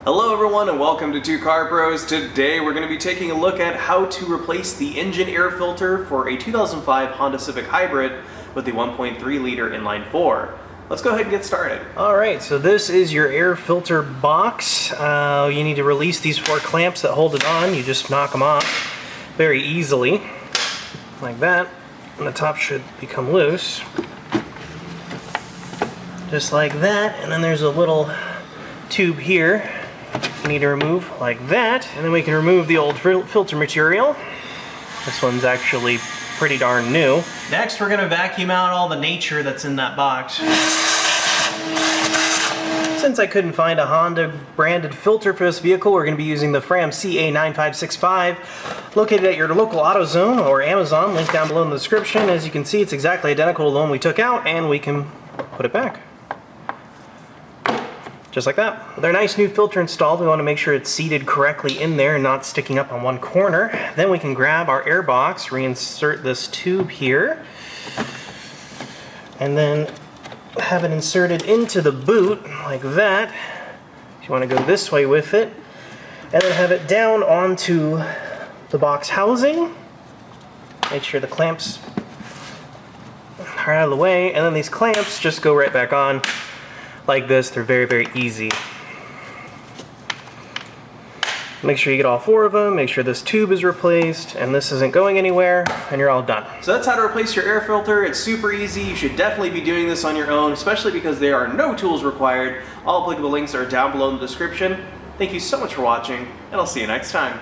Hello everyone and welcome to Two Car Pros. Today we're going to be taking a look at how to replace the engine air filter for a 2005 Honda Civic Hybrid with the 1.3 liter inline 4. Let's go ahead and get started. Alright, so this is your air filter box. You need to release these 4 clamps that hold it on. You just knock them off very easily, like that, and the top should become loose. Just like that, and then there's a little tube here you need to remove like that, and then we can remove the old filter material. This one's actually pretty darn new. Next, we're going to vacuum out all the nature that's in that box. Since I couldn't find a Honda branded filter for this vehicle, we're going to be using the Fram CA9565, located at your local AutoZone or Amazon, link down below in the description. As you can see, it's exactly identical to the one we took out, and we can put it back. Just like that. With our nice new filter installed, we want to make sure it's seated correctly in there and not sticking up on one corner. Then we can grab our air box, reinsert this tube here, and then have it inserted into the boot like that. If you want to go this way with it, and then have it down onto the box housing. Make sure the clamps are out of the way, and then these clamps just go right back on like this. They're very, very easy. Make sure you get all 4 of them, make sure this tube is replaced, and this isn't going anywhere, and you're all done. So that's how to replace your air filter. It's super easy. You should definitely be doing this on your own, especially because there are no tools required. All applicable links are down below in the description. Thank you so much for watching, and I'll see you next time.